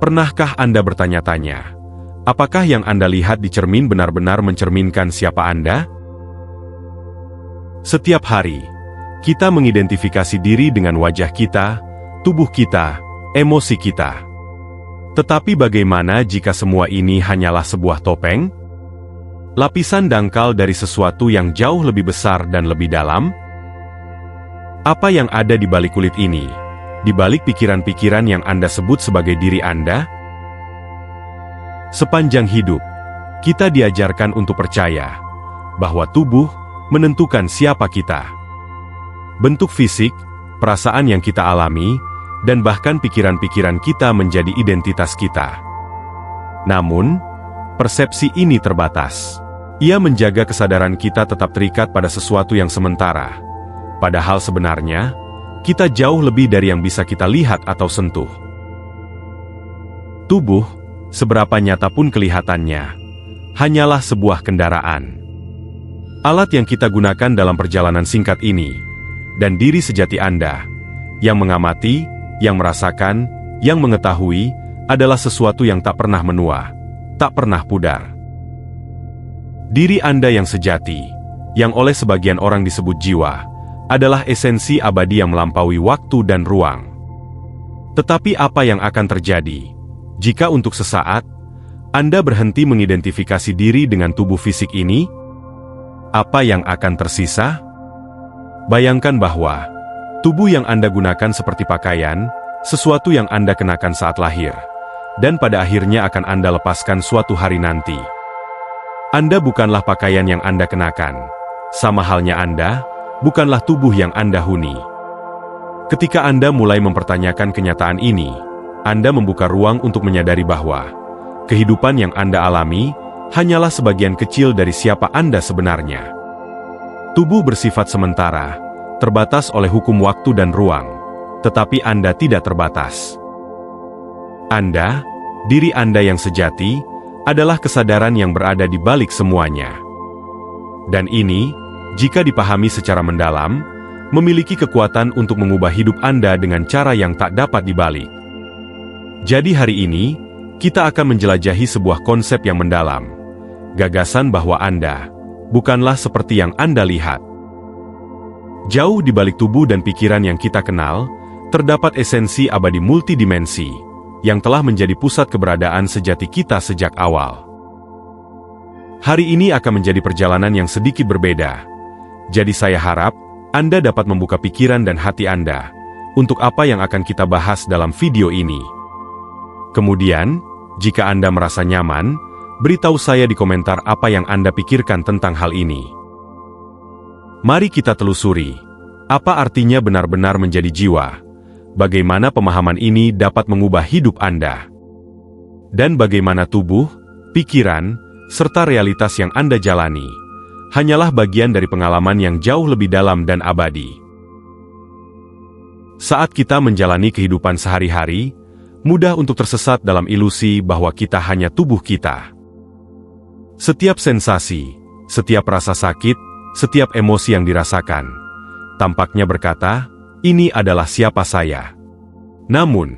Pernahkah Anda bertanya-tanya, apakah yang Anda lihat di cermin benar-benar mencerminkan siapa Anda? Setiap hari, kita mengidentifikasi diri dengan wajah kita, tubuh kita, emosi kita. Tetapi bagaimana jika semua ini hanyalah sebuah topeng? Lapisan dangkal dari sesuatu yang jauh lebih besar dan lebih dalam? Apa yang ada di balik kulit ini? Di balik pikiran-pikiran yang Anda sebut sebagai diri Anda? Sepanjang hidup, kita diajarkan untuk percaya bahwa tubuh menentukan siapa kita. Bentuk fisik, perasaan yang kita alami, dan bahkan pikiran-pikiran kita menjadi identitas kita. Namun, persepsi ini terbatas. Ia menjaga kesadaran kita tetap terikat pada sesuatu yang sementara. Padahal sebenarnya, kita jauh lebih dari yang bisa kita lihat atau sentuh. Tubuh, seberapa nyata pun kelihatannya, hanyalah sebuah kendaraan. Alat yang kita gunakan dalam perjalanan singkat ini, dan diri sejati Anda, yang mengamati, yang merasakan, yang mengetahui, adalah sesuatu yang tak pernah menua, tak pernah pudar. Diri Anda yang sejati, yang oleh sebagian orang disebut jiwa, adalah esensi abadi yang melampaui waktu dan ruang. Tetapi apa yang akan terjadi jika untuk sesaat Anda berhenti mengidentifikasi diri dengan tubuh fisik ini? Apa yang akan tersisa? Bayangkan bahwa tubuh yang Anda gunakan seperti pakaian, sesuatu yang Anda kenakan saat lahir, dan pada akhirnya akan Anda lepaskan suatu hari nanti. Anda bukanlah pakaian yang Anda kenakan. Sama halnya Anda bukanlah tubuh yang Anda huni. Ketika Anda mulai mempertanyakan kenyataan ini, Anda membuka ruang untuk menyadari bahwa kehidupan yang Anda alami hanyalah sebagian kecil dari siapa Anda sebenarnya. Tubuh bersifat sementara, terbatas oleh hukum waktu dan ruang, tetapi Anda tidak terbatas. Anda, diri Anda yang sejati, adalah kesadaran yang berada di balik semuanya. Dan ini, jika dipahami secara mendalam, memiliki kekuatan untuk mengubah hidup Anda dengan cara yang tak dapat dibalik. Jadi hari ini, kita akan menjelajahi sebuah konsep yang mendalam. Gagasan bahwa Anda bukanlah seperti yang Anda lihat. Jauh di balik tubuh dan pikiran yang kita kenal, terdapat esensi abadi multidimensi, yang telah menjadi pusat keberadaan sejati kita sejak awal. Hari ini akan menjadi perjalanan yang sedikit berbeda. Jadi saya harap Anda dapat membuka pikiran dan hati Anda untuk apa yang akan kita bahas dalam video ini. Kemudian, jika Anda merasa nyaman, beritahu saya di komentar apa yang Anda pikirkan tentang hal ini. Mari kita telusuri, apa artinya benar-benar menjadi jiwa, bagaimana pemahaman ini dapat mengubah hidup Anda, dan bagaimana tubuh, pikiran, serta realitas yang Anda jalani hanyalah bagian dari pengalaman yang jauh lebih dalam dan abadi. Saat kita menjalani kehidupan sehari-hari, mudah untuk tersesat dalam ilusi bahwa kita hanya tubuh kita. Setiap sensasi, setiap rasa sakit, setiap emosi yang dirasakan, tampaknya berkata, ini adalah siapa saya. Namun,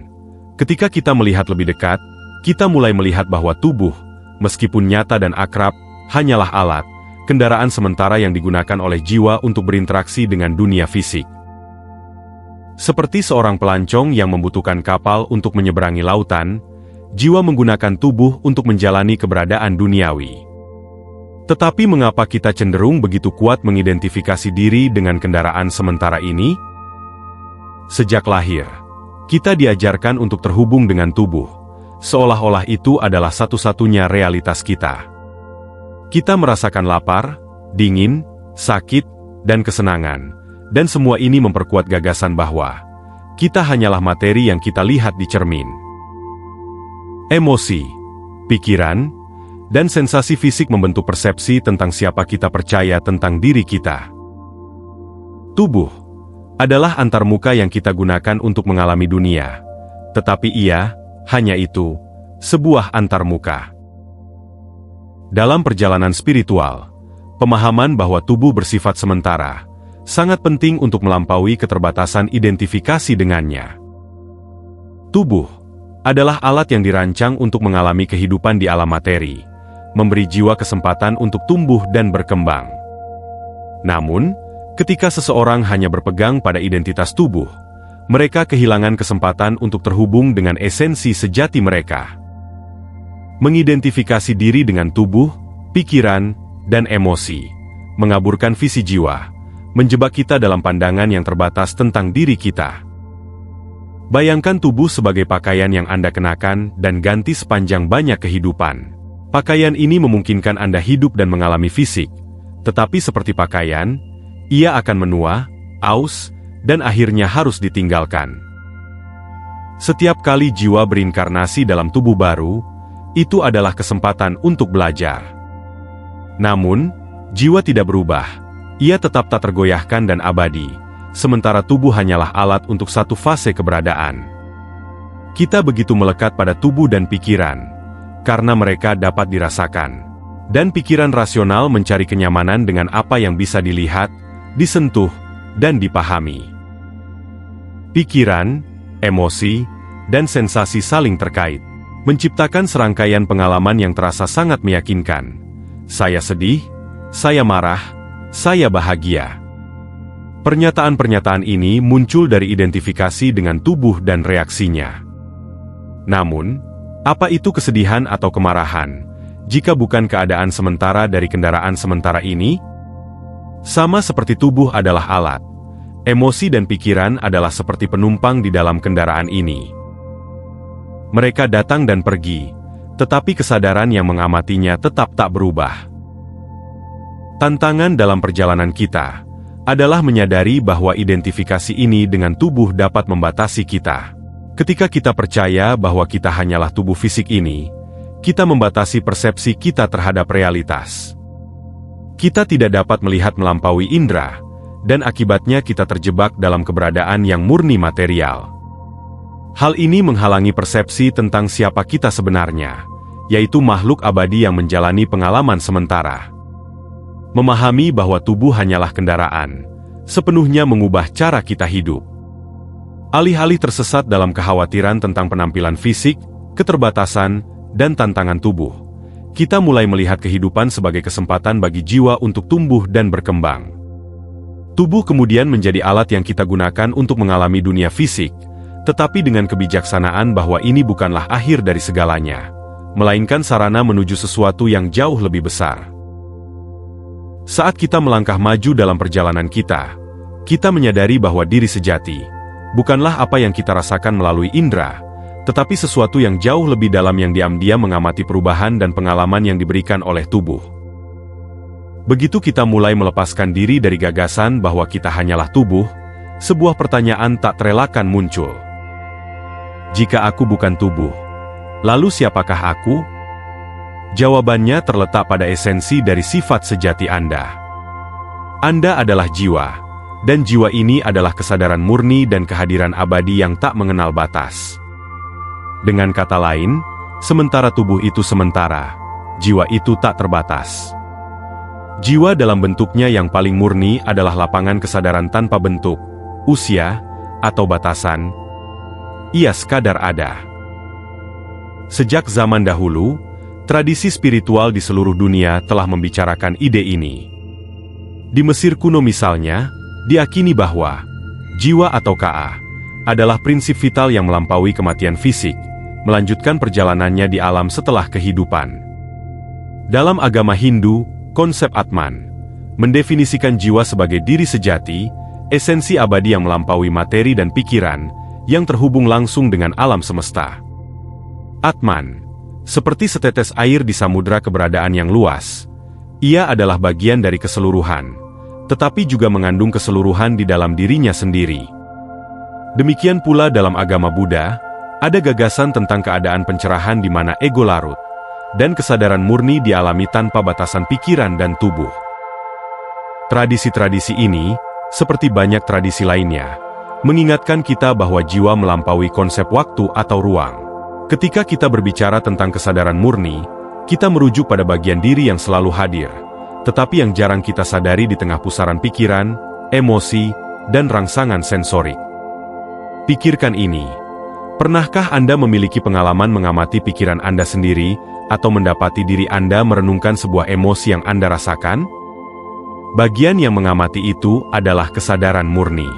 ketika kita melihat lebih dekat, kita mulai melihat bahwa tubuh, meskipun nyata dan akrab, hanyalah alat, kendaraan sementara yang digunakan oleh jiwa untuk berinteraksi dengan dunia fisik. Seperti seorang pelancong yang membutuhkan kapal untuk menyeberangi lautan, jiwa menggunakan tubuh untuk menjalani keberadaan duniawi. Tetapi mengapa kita cenderung begitu kuat mengidentifikasi diri dengan kendaraan sementara ini? Sejak lahir, kita diajarkan untuk terhubung dengan tubuh, seolah-olah itu adalah satu-satunya realitas kita. Kita merasakan lapar, dingin, sakit, dan kesenangan, dan semua ini memperkuat gagasan bahwa kita hanyalah materi yang kita lihat di cermin. Emosi, pikiran, dan sensasi fisik membentuk persepsi tentang siapa kita percaya tentang diri kita. Tubuh adalah antarmuka yang kita gunakan untuk mengalami dunia, tetapi ia hanya itu, sebuah antarmuka. Dalam perjalanan spiritual, pemahaman bahwa tubuh bersifat sementara sangat penting untuk melampaui keterbatasan identifikasi dengannya. Tubuh adalah alat yang dirancang untuk mengalami kehidupan di alam materi, memberi jiwa kesempatan untuk tumbuh dan berkembang. Namun, ketika seseorang hanya berpegang pada identitas tubuh, mereka kehilangan kesempatan untuk terhubung dengan esensi sejati mereka. Mengidentifikasi diri dengan tubuh, pikiran, dan emosi, mengaburkan visi jiwa, menjebak kita dalam pandangan yang terbatas tentang diri kita. Bayangkan tubuh sebagai pakaian yang Anda kenakan dan ganti sepanjang banyak kehidupan. Pakaian ini memungkinkan Anda hidup dan mengalami fisik, tetapi seperti pakaian, ia akan menua, aus, dan akhirnya harus ditinggalkan. Setiap kali jiwa berinkarnasi dalam tubuh baru, itu adalah kesempatan untuk belajar. Namun, jiwa tidak berubah, ia tetap tak tergoyahkan dan abadi, sementara tubuh hanyalah alat untuk satu fase keberadaan. Kita begitu melekat pada tubuh dan pikiran, karena mereka dapat dirasakan. Dan pikiran rasional mencari kenyamanan dengan apa yang bisa dilihat, disentuh, dan dipahami. Pikiran, emosi, dan sensasi saling terkait, menciptakan serangkaian pengalaman yang terasa sangat meyakinkan. Saya sedih, saya marah, saya bahagia. Pernyataan-pernyataan ini muncul dari identifikasi dengan tubuh dan reaksinya. Namun, apa itu kesedihan atau kemarahan, jika bukan keadaan sementara dari kendaraan sementara ini? Sama seperti tubuh adalah alat, emosi dan pikiran adalah seperti penumpang di dalam kendaraan ini. Mereka datang dan pergi, tetapi kesadaran yang mengamatinya tetap tak berubah. Tantangan dalam perjalanan kita adalah menyadari bahwa identifikasi ini dengan tubuh dapat membatasi kita. Ketika kita percaya bahwa kita hanyalah tubuh fisik ini, kita membatasi persepsi kita terhadap realitas. Kita tidak dapat melihat melampaui indera, dan akibatnya kita terjebak dalam keberadaan yang murni material. Hal ini menghalangi persepsi tentang siapa kita sebenarnya, yaitu makhluk abadi yang menjalani pengalaman sementara. Memahami bahwa tubuh hanyalah kendaraan, sepenuhnya mengubah cara kita hidup. Alih-alih tersesat dalam kekhawatiran tentang penampilan fisik, keterbatasan, dan tantangan tubuh, kita mulai melihat kehidupan sebagai kesempatan bagi jiwa untuk tumbuh dan berkembang. Tubuh kemudian menjadi alat yang kita gunakan untuk mengalami dunia fisik, tetapi dengan kebijaksanaan bahwa ini bukanlah akhir dari segalanya, melainkan sarana menuju sesuatu yang jauh lebih besar. Saat kita melangkah maju dalam perjalanan kita menyadari bahwa diri sejati bukanlah apa yang kita rasakan melalui indera, tetapi sesuatu yang jauh lebih dalam yang diam-diam mengamati perubahan dan pengalaman yang diberikan oleh tubuh. Begitu kita mulai melepaskan diri dari gagasan bahwa kita hanyalah tubuh, sebuah pertanyaan tak terelakkan muncul. Jika aku bukan tubuh, lalu siapakah aku? Jawabannya terletak pada esensi dari sifat sejati Anda. Anda adalah jiwa, dan jiwa ini adalah kesadaran murni dan kehadiran abadi yang tak mengenal batas. Dengan kata lain, sementara tubuh itu sementara, jiwa itu tak terbatas. Jiwa dalam bentuknya yang paling murni adalah lapangan kesadaran tanpa bentuk, usia, atau batasan. Ia sekadar ada. Sejak zaman dahulu, tradisi spiritual di seluruh dunia telah membicarakan ide ini. Di Mesir kuno misalnya, diyakini bahwa jiwa atau ka adalah prinsip vital yang melampaui kematian fisik, melanjutkan perjalanannya di alam setelah kehidupan. Dalam agama Hindu, konsep Atman mendefinisikan jiwa sebagai diri sejati, esensi abadi yang melampaui materi dan pikiran, yang terhubung langsung dengan alam semesta. Atman seperti setetes air di samudra keberadaan yang luas, ia adalah bagian dari keseluruhan, tetapi juga mengandung keseluruhan di dalam dirinya sendiri. Demikian pula dalam agama Buddha, ada gagasan tentang keadaan pencerahan di mana ego larut, dan kesadaran murni dialami tanpa batasan pikiran dan tubuh. Tradisi-tradisi ini, seperti banyak tradisi lainnya, mengingatkan kita bahwa jiwa melampaui konsep waktu atau ruang. Ketika kita berbicara tentang kesadaran murni, kita merujuk pada bagian diri yang selalu hadir, tetapi yang jarang kita sadari di tengah pusaran pikiran, emosi, dan rangsangan sensorik. Pikirkan ini. Pernahkah Anda memiliki pengalaman mengamati pikiran Anda sendiri, atau mendapati diri Anda merenungkan sebuah emosi yang Anda rasakan? Bagian yang mengamati itu adalah kesadaran murni.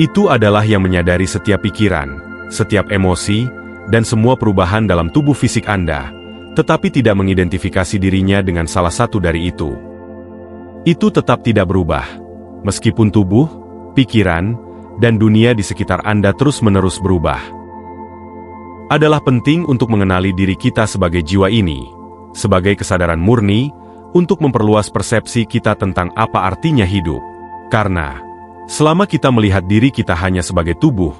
Itu adalah yang menyadari setiap pikiran, setiap emosi, dan semua perubahan dalam tubuh fisik Anda, tetapi tidak mengidentifikasi dirinya dengan salah satu dari itu. Itu tetap tidak berubah, meskipun tubuh, pikiran, dan dunia di sekitar Anda terus-menerus berubah. Adalah penting untuk mengenali diri kita sebagai jiwa ini, sebagai kesadaran murni, untuk memperluas persepsi kita tentang apa artinya hidup. Karena, selama kita melihat diri kita hanya sebagai tubuh,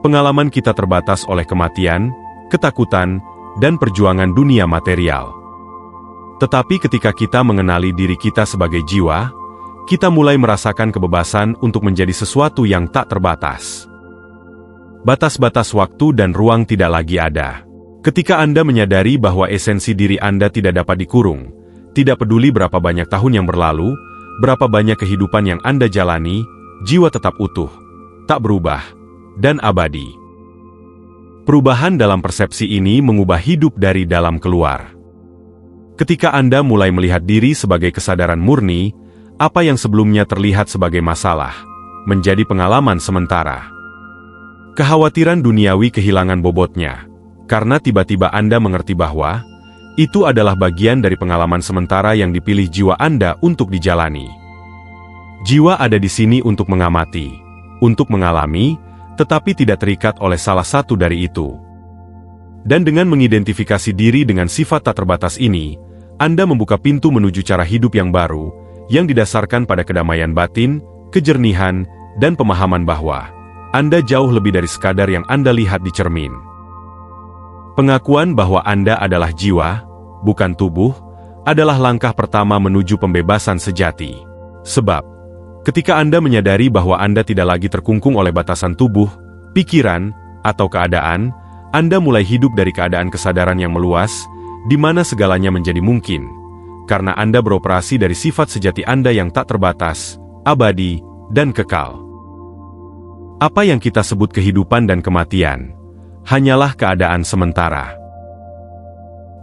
pengalaman kita terbatas oleh kematian, ketakutan, dan perjuangan dunia material. Tetapi ketika kita mengenali diri kita sebagai jiwa, kita mulai merasakan kebebasan untuk menjadi sesuatu yang tak terbatas. Batas-batas waktu dan ruang tidak lagi ada. Ketika Anda menyadari bahwa esensi diri Anda tidak dapat dikurung, tidak peduli berapa banyak tahun yang berlalu, berapa banyak kehidupan yang Anda jalani, jiwa tetap utuh, tak berubah, dan abadi. Perubahan dalam persepsi ini mengubah hidup dari dalam keluar. Ketika Anda mulai melihat diri sebagai kesadaran murni, apa yang sebelumnya terlihat sebagai masalah, menjadi pengalaman sementara. Kekhawatiran duniawi kehilangan bobotnya, karena tiba-tiba Anda mengerti bahwa itu adalah bagian dari pengalaman sementara yang dipilih jiwa Anda untuk dijalani. Jiwa ada di sini untuk mengamati, untuk mengalami, tetapi tidak terikat oleh salah satu dari itu. Dan dengan mengidentifikasi diri dengan sifat tak terbatas ini, Anda membuka pintu menuju cara hidup yang baru, yang didasarkan pada kedamaian batin, kejernihan, dan pemahaman bahwa Anda jauh lebih dari sekadar yang Anda lihat di cermin. Pengakuan bahwa Anda adalah jiwa, bukan tubuh, adalah langkah pertama menuju pembebasan sejati. Sebab, ketika Anda menyadari bahwa Anda tidak lagi terkungkung oleh batasan tubuh, pikiran, atau keadaan, Anda mulai hidup dari keadaan kesadaran yang meluas, di mana segalanya menjadi mungkin, karena Anda beroperasi dari sifat sejati Anda yang tak terbatas, abadi, dan kekal. Apa yang kita sebut kehidupan dan kematian, hanyalah keadaan sementara.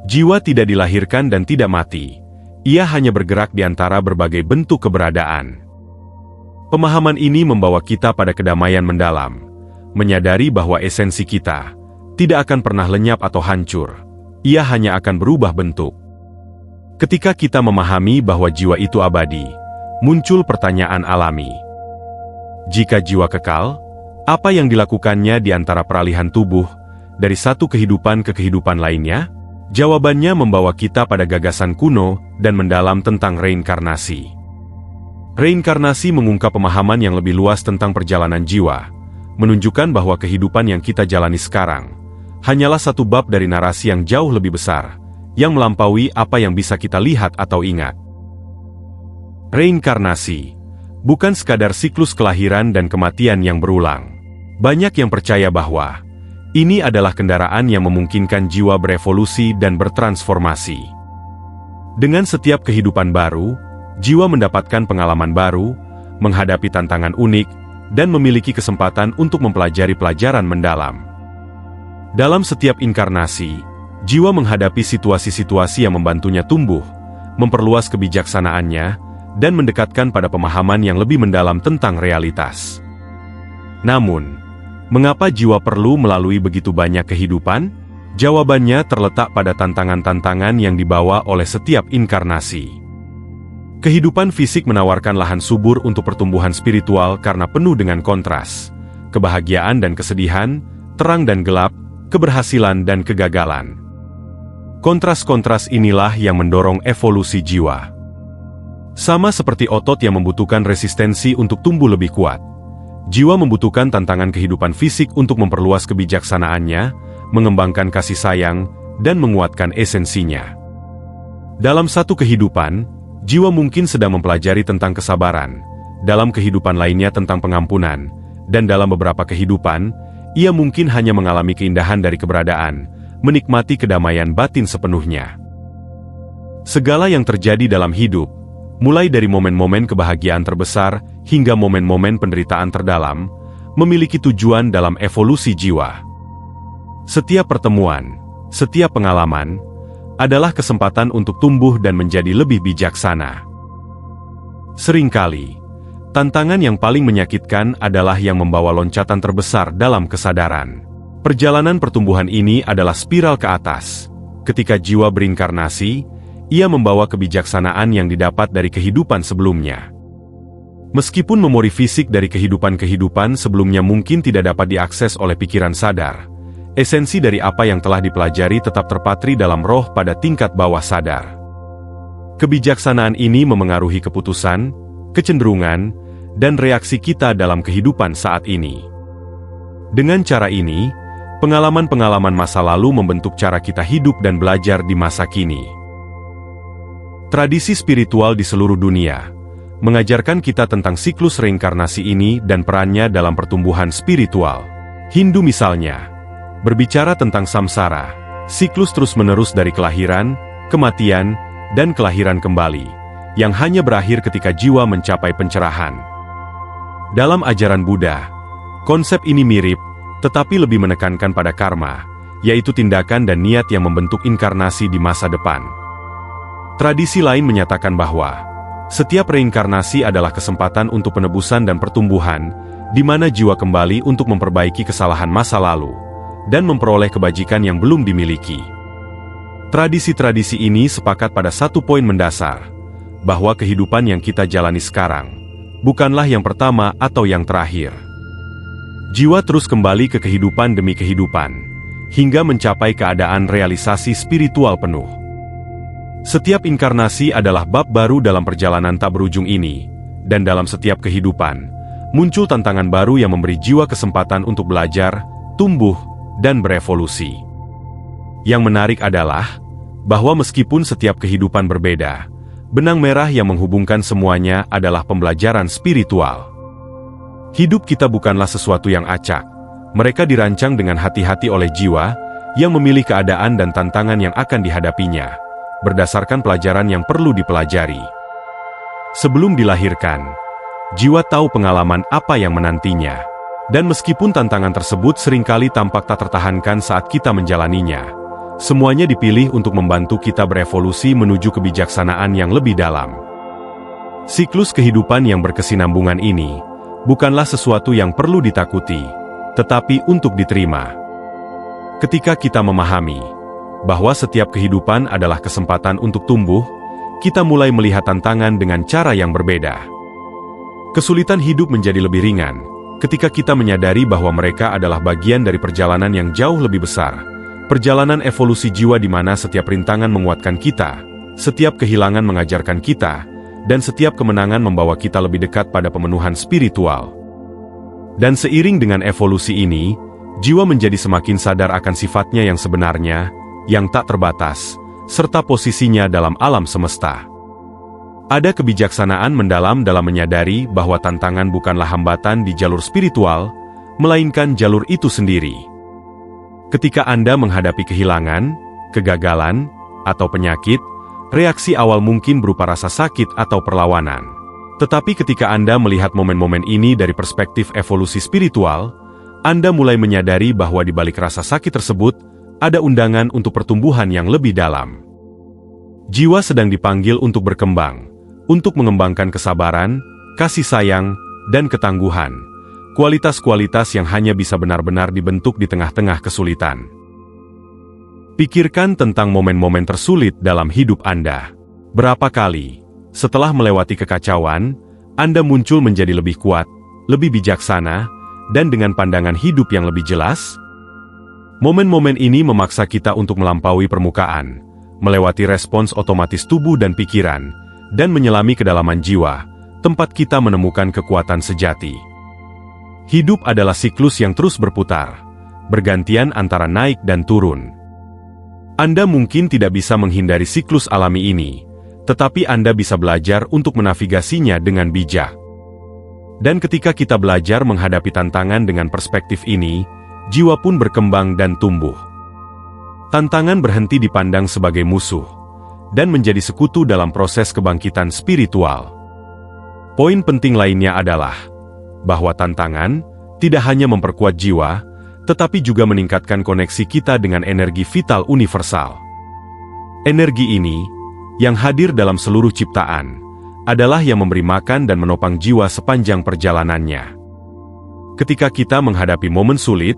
Jiwa tidak dilahirkan dan tidak mati, ia hanya bergerak di antara berbagai bentuk keberadaan. Pemahaman ini membawa kita pada kedamaian mendalam, menyadari bahwa esensi kita tidak akan pernah lenyap atau hancur, ia hanya akan berubah bentuk. Ketika kita memahami bahwa jiwa itu abadi, muncul pertanyaan alami. Jika jiwa kekal, apa yang dilakukannya di antara peralihan tubuh, dari satu kehidupan ke kehidupan lainnya? Jawabannya membawa kita pada gagasan kuno dan mendalam tentang reinkarnasi. Reinkarnasi mengungkap pemahaman yang lebih luas tentang perjalanan jiwa, menunjukkan bahwa kehidupan yang kita jalani sekarang hanyalah satu bab dari narasi yang jauh lebih besar, yang melampaui apa yang bisa kita lihat atau ingat. Reinkarnasi bukan sekadar siklus kelahiran dan kematian yang berulang. Banyak yang percaya bahwa ini adalah kendaraan yang memungkinkan jiwa berevolusi dan bertransformasi. Dengan setiap kehidupan baru, jiwa mendapatkan pengalaman baru, menghadapi tantangan unik, dan memiliki kesempatan untuk mempelajari pelajaran mendalam. Dalam setiap inkarnasi, jiwa menghadapi situasi-situasi yang membantunya tumbuh, memperluas kebijaksanaannya, dan mendekatkan pada pemahaman yang lebih mendalam tentang realitas. Namun, mengapa jiwa perlu melalui begitu banyak kehidupan? Jawabannya terletak pada tantangan-tantangan yang dibawa oleh setiap inkarnasi. Kehidupan fisik menawarkan lahan subur untuk pertumbuhan spiritual karena penuh dengan kontras, kebahagiaan dan kesedihan, terang dan gelap, keberhasilan dan kegagalan. Kontras-kontras inilah yang mendorong evolusi jiwa. Sama seperti otot yang membutuhkan resistensi untuk tumbuh lebih kuat, jiwa membutuhkan tantangan kehidupan fisik untuk memperluas kebijaksanaannya, mengembangkan kasih sayang, dan menguatkan esensinya. Dalam satu kehidupan, jiwa mungkin sedang mempelajari tentang kesabaran, dalam kehidupan lainnya tentang pengampunan, dan dalam beberapa kehidupan, ia mungkin hanya mengalami keindahan dari keberadaan, menikmati kedamaian batin sepenuhnya. Segala yang terjadi dalam hidup, mulai dari momen-momen kebahagiaan terbesar hingga momen-momen penderitaan terdalam, memiliki tujuan dalam evolusi jiwa. Setiap pertemuan, setiap pengalaman, adalah kesempatan untuk tumbuh dan menjadi lebih bijaksana. Seringkali, tantangan yang paling menyakitkan adalah yang membawa loncatan terbesar dalam kesadaran. Perjalanan pertumbuhan ini adalah spiral ke atas. Ketika jiwa berinkarnasi, ia membawa kebijaksanaan yang didapat dari kehidupan sebelumnya. Meskipun memori fisik dari kehidupan-kehidupan sebelumnya mungkin tidak dapat diakses oleh pikiran sadar, esensi dari apa yang telah dipelajari tetap terpatri dalam roh pada tingkat bawah sadar. Kebijaksanaan ini memengaruhi keputusan, kecenderungan, dan reaksi kita dalam kehidupan saat ini. Dengan cara ini, pengalaman-pengalaman masa lalu membentuk cara kita hidup dan belajar di masa kini. Tradisi spiritual di seluruh dunia mengajarkan kita tentang siklus reinkarnasi ini dan perannya dalam pertumbuhan spiritual. Hindu misalnya, berbicara tentang samsara, siklus terus-menerus dari kelahiran, kematian, dan kelahiran kembali, yang hanya berakhir ketika jiwa mencapai pencerahan. Dalam ajaran Buddha, konsep ini mirip, tetapi lebih menekankan pada karma, yaitu tindakan dan niat yang membentuk inkarnasi di masa depan. Tradisi lain menyatakan bahwa setiap reinkarnasi adalah kesempatan untuk penebusan dan pertumbuhan, di mana jiwa kembali untuk memperbaiki kesalahan masa lalu, dan memperoleh kebajikan yang belum dimiliki. Tradisi-tradisi ini sepakat pada satu poin mendasar, bahwa kehidupan yang kita jalani sekarang, bukanlah yang pertama atau yang terakhir. Jiwa terus kembali ke kehidupan demi kehidupan, hingga mencapai keadaan realisasi spiritual penuh. Setiap inkarnasi adalah bab baru dalam perjalanan tak berujung ini, dan dalam setiap kehidupan, muncul tantangan baru yang memberi jiwa kesempatan untuk belajar, tumbuh, dan berevolusi. Yang menarik adalah, bahwa meskipun setiap kehidupan berbeda, benang merah yang menghubungkan semuanya adalah pembelajaran spiritual. Hidup kita bukanlah sesuatu yang acak, mereka dirancang dengan hati-hati oleh jiwa, yang memilih keadaan dan tantangan yang akan dihadapinya, berdasarkan pelajaran yang perlu dipelajari. Sebelum dilahirkan, jiwa tahu pengalaman apa yang menantinya. Dan meskipun tantangan tersebut seringkali tampak tak tertahankan saat kita menjalaninya, semuanya dipilih untuk membantu kita berevolusi menuju kebijaksanaan yang lebih dalam. Siklus kehidupan yang berkesinambungan ini, bukanlah sesuatu yang perlu ditakuti, tetapi untuk diterima. Ketika kita memahami bahwa setiap kehidupan adalah kesempatan untuk tumbuh, kita mulai melihat tantangan dengan cara yang berbeda. Kesulitan hidup menjadi lebih ringan, ketika kita menyadari bahwa mereka adalah bagian dari perjalanan yang jauh lebih besar, perjalanan evolusi jiwa di mana setiap rintangan menguatkan kita, setiap kehilangan mengajarkan kita, dan setiap kemenangan membawa kita lebih dekat pada pemenuhan spiritual. Dan seiring dengan evolusi ini, jiwa menjadi semakin sadar akan sifatnya yang sebenarnya, yang tak terbatas, serta posisinya dalam alam semesta. Ada kebijaksanaan mendalam dalam menyadari bahwa tantangan bukanlah hambatan di jalur spiritual, melainkan jalur itu sendiri. Ketika Anda menghadapi kehilangan, kegagalan, atau penyakit, reaksi awal mungkin berupa rasa sakit atau perlawanan. Tetapi ketika Anda melihat momen-momen ini dari perspektif evolusi spiritual, Anda mulai menyadari bahwa di balik rasa sakit tersebut, ada undangan untuk pertumbuhan yang lebih dalam. Jiwa sedang dipanggil untuk berkembang, untuk mengembangkan kesabaran, kasih sayang, dan ketangguhan, kualitas-kualitas yang hanya bisa benar-benar dibentuk di tengah-tengah kesulitan. Pikirkan tentang momen-momen tersulit dalam hidup Anda. Berapa kali, setelah melewati kekacauan, Anda muncul menjadi lebih kuat, lebih bijaksana, dan dengan pandangan hidup yang lebih jelas? Momen-momen ini memaksa kita untuk melampaui permukaan, melewati respons otomatis tubuh dan pikiran, dan menyelami kedalaman jiwa, tempat kita menemukan kekuatan sejati. Hidup adalah siklus yang terus berputar, bergantian antara naik dan turun. Anda mungkin tidak bisa menghindari siklus alami ini, tetapi Anda bisa belajar untuk menavigasinya dengan bijak. Dan ketika kita belajar menghadapi tantangan dengan perspektif ini, jiwa pun berkembang dan tumbuh. Tantangan berhenti dipandang sebagai musuh, dan menjadi sekutu dalam proses kebangkitan spiritual. Poin penting lainnya adalah, bahwa tantangan tidak hanya memperkuat jiwa, tetapi juga meningkatkan koneksi kita dengan energi vital universal. Energi ini, yang hadir dalam seluruh ciptaan, adalah yang memberi makan dan menopang jiwa sepanjang perjalanannya. Ketika kita menghadapi momen sulit,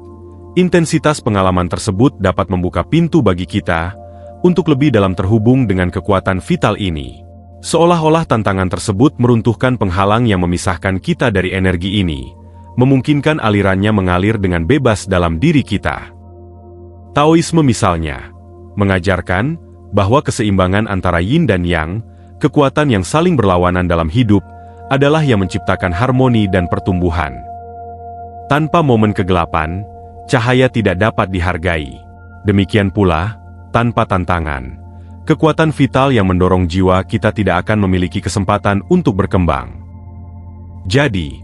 intensitas pengalaman tersebut dapat membuka pintu bagi kita untuk lebih dalam terhubung dengan kekuatan vital ini. Seolah-olah tantangan tersebut meruntuhkan penghalang yang memisahkan kita dari energi ini, memungkinkan alirannya mengalir dengan bebas dalam diri kita. Taoisme misalnya, mengajarkan bahwa keseimbangan antara yin dan yang, kekuatan yang saling berlawanan dalam hidup, adalah yang menciptakan harmoni dan pertumbuhan. Tanpa momen kegelapan, cahaya tidak dapat dihargai. Demikian pula, tanpa tantangan, kekuatan vital yang mendorong jiwa kita tidak akan memiliki kesempatan untuk berkembang. Jadi,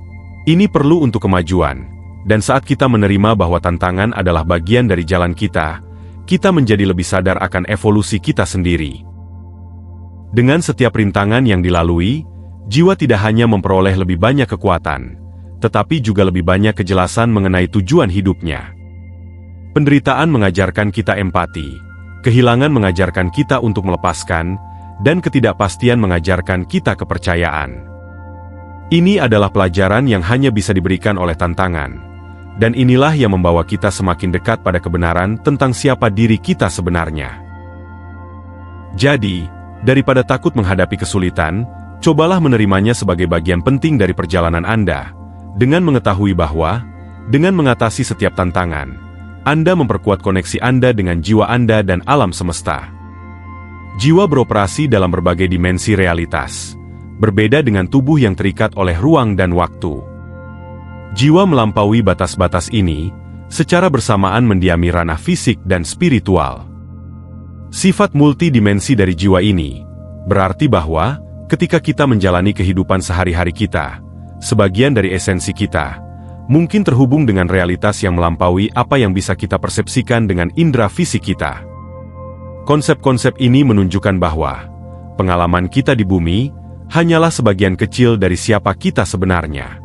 ini perlu untuk kemajuan, dan saat kita menerima bahwa tantangan adalah bagian dari jalan kita menjadi lebih sadar akan evolusi kita sendiri. Dengan setiap rintangan yang dilalui, jiwa tidak hanya memperoleh lebih banyak kekuatan, tetapi juga lebih banyak kejelasan mengenai tujuan hidupnya. Penderitaan mengajarkan kita empati, kehilangan mengajarkan kita untuk melepaskan, dan ketidakpastian mengajarkan kita kepercayaan. Ini adalah pelajaran yang hanya bisa diberikan oleh tantangan, dan inilah yang membawa kita semakin dekat pada kebenaran tentang siapa diri kita sebenarnya. Jadi, daripada takut menghadapi kesulitan, cobalah menerimanya sebagai bagian penting dari perjalanan Anda, dengan mengetahui bahwa, dengan mengatasi setiap tantangan, Anda memperkuat koneksi Anda dengan jiwa Anda dan alam semesta. Jiwa beroperasi dalam berbagai dimensi realitas, berbeda dengan tubuh yang terikat oleh ruang dan waktu. Jiwa melampaui batas-batas ini, secara bersamaan mendiami ranah fisik dan spiritual. Sifat multidimensi dari jiwa ini, berarti bahwa, ketika kita menjalani kehidupan sehari-hari kita, sebagian dari esensi kita, mungkin terhubung dengan realitas yang melampaui apa yang bisa kita persepsikan dengan indera fisik kita. Konsep-konsep ini menunjukkan bahwa, pengalaman kita di bumi, hanyalah sebagian kecil dari siapa kita sebenarnya.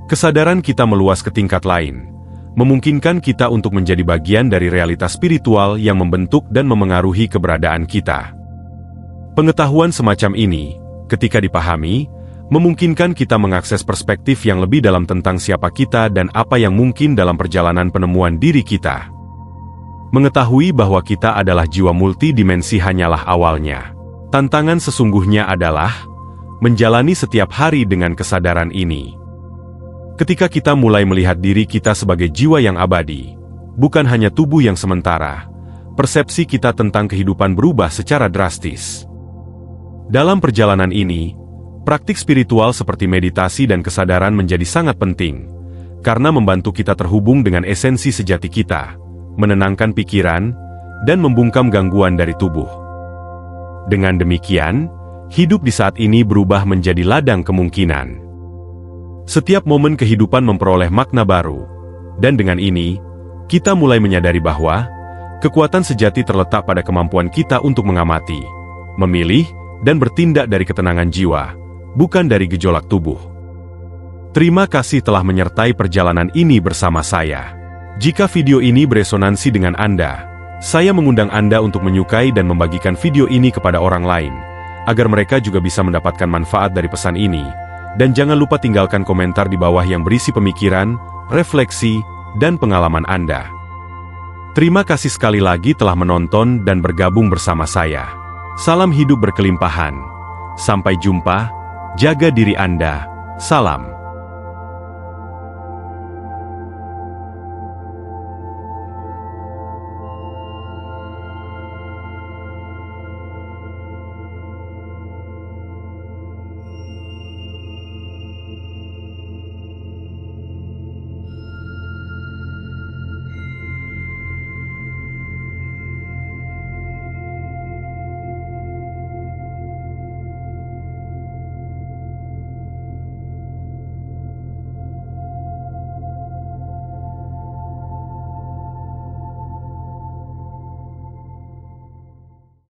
Kesadaran kita meluas ke tingkat lain, memungkinkan kita untuk menjadi bagian dari realitas spiritual yang membentuk dan memengaruhi keberadaan kita. Pengetahuan semacam ini, ketika dipahami, memungkinkan kita mengakses perspektif yang lebih dalam tentang siapa kita dan apa yang mungkin dalam perjalanan penemuan diri kita. Mengetahui bahwa kita adalah jiwa multidimensi hanyalah awalnya. Tantangan sesungguhnya adalah menjalani setiap hari dengan kesadaran ini. Ketika kita mulai melihat diri kita sebagai jiwa yang abadi, bukan hanya tubuh yang sementara, persepsi kita tentang kehidupan berubah secara drastis. Dalam perjalanan ini, praktik spiritual seperti meditasi dan kesadaran menjadi sangat penting, karena membantu kita terhubung dengan esensi sejati kita, menenangkan pikiran, dan membungkam gangguan dari tubuh. Dengan demikian, hidup di saat ini berubah menjadi ladang kemungkinan. Setiap momen kehidupan memperoleh makna baru, dan dengan ini, kita mulai menyadari bahwa kekuatan sejati terletak pada kemampuan kita untuk mengamati, memilih, dan bertindak dari ketenangan jiwa, bukan dari gejolak tubuh. Terima kasih telah menyertai perjalanan ini bersama saya. Jika video ini beresonansi dengan Anda, saya mengundang Anda untuk menyukai dan membagikan video ini kepada orang lain, agar mereka juga bisa mendapatkan manfaat dari pesan ini. Dan jangan lupa tinggalkan komentar di bawah yang berisi pemikiran, refleksi, dan pengalaman Anda. Terima kasih sekali lagi telah menonton dan bergabung bersama saya. Salam hidup berkelimpahan. Sampai jumpa, jaga diri Anda. Salam.